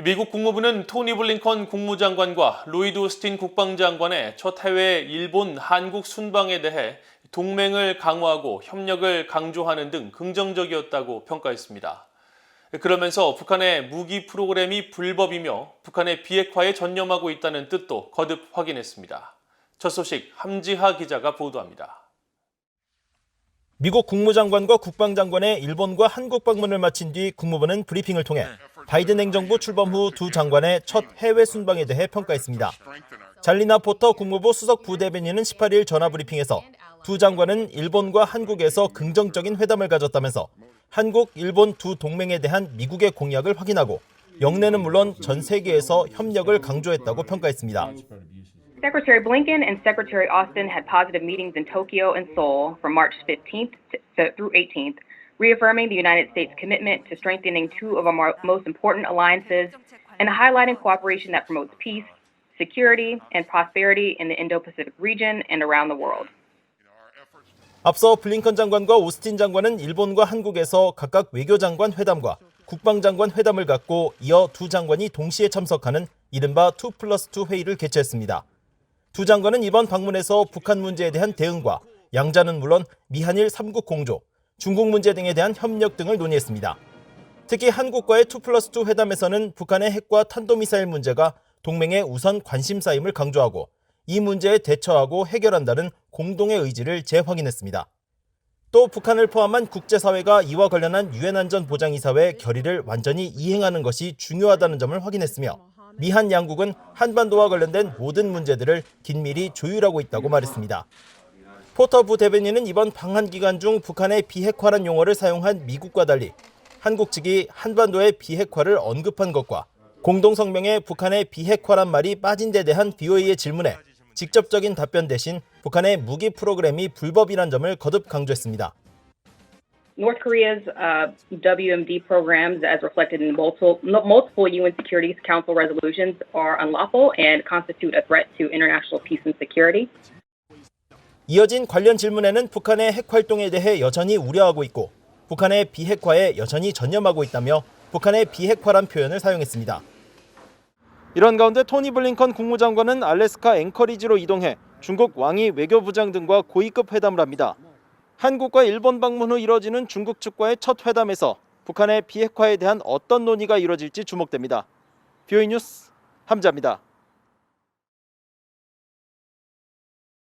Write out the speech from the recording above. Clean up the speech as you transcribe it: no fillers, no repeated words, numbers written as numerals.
미국 국무부는 토니 블링컨 국무장관과 로이드 오스틴 국방장관의 첫 해외 일본, 한국 순방에 대해 동맹을 강화하고 협력을 강조하는 등 긍정적이었다고 평가했습니다. 그러면서 북한의 무기 프로그램이 불법이며 북한의 비핵화에 전념하고 있다는 뜻도 거듭 확인했습니다. 첫 소식 함지하 기자가 보도합니다. 미국 국무장관과 국방장관의 일본과 한국 방문을 마친 뒤 국무부는 브리핑을 통해 바이든 행정부 출범 후 두 장관의 첫 해외 순방에 대해 평가했습니다. 잘리나 포터 국무부 수석 부대변인은 18일 전화 브리핑에서 두 장관은 일본과 한국에서 긍정적인 회담을 가졌다면서 한국, 일본 두 동맹에 대한 미국의 공약을 확인하고 영내는 물론 전 세계에서 협력을 강조했다고 평가했습니다. Secretary Blinken and Secretary Austin had positive meetings in Tokyo and Seoul from March 15th through 18th, reaffirming the United States' commitment to strengthening two of our most important alliances and highlighting cooperation that promotes peace, security, and prosperity in the Indo-Pacific region and around the world. 앞서 블링컨 장관과 오스틴 장관은 일본과 한국에서 각각 외교장관 회담과 국방장관 회담을 갖고 이어 두 장관이 동시에 참석하는 이른바 2+2 회의를 개최했습니다. 두 장관은 이번 방문에서 북한 문제에 대한 대응과 양자는 물론 미한일 3국 공조, 중국 문제 등에 대한 협력 등을 논의했습니다. 특히 한국과의 2+2 회담에서는 북한의 핵과 탄도미사일 문제가 동맹의 우선 관심사임을 강조하고 이 문제에 대처하고 해결한다는 공동의 의지를 재확인했습니다. 또 북한을 포함한 국제사회가 이와 관련한 유엔 안전보장이사회 결의를 완전히 이행하는 것이 중요하다는 점을 확인했으며 미한 양국은 한반도와 관련된 모든 문제들을 긴밀히 조율하고 있다고 말했습니다. 포터 부대변인은 이번 방한 기간 중 북한의 비핵화란 용어를 사용한 미국과 달리 한국 측이 한반도의 비핵화를 언급한 것과 공동성명에 북한의 비핵화란 말이 빠진 데 대한 BOA의 질문에 직접적인 답변 대신 북한의 무기 프로그램이 불법이란 점을 거듭 강조했습니다. North Korea's WMD programs, as reflected in multiple UN Security Council resolutions, are unlawful and constitute a threat to international peace and security. 이어진 관련 질문에는 북한의 핵 활동에 대해 여전히 우려하고 있고 북한의 비핵화에 여전히 전념하고 있다며 북한의 비핵화란 표현을 사용했습니다. 이런 가운데 토니 블링컨 국무장관은 알래스카 앵커리지로 이동해 중국 왕이 외교부장 등과 고위급 회담을 합니다. 한국과 일본 방문 후 이뤄지는 중국 측과의 첫 회담에서 북한의 비핵화에 대한 어떤 논의가 이뤄질지 주목됩니다. BOA 뉴스 함지하입니다.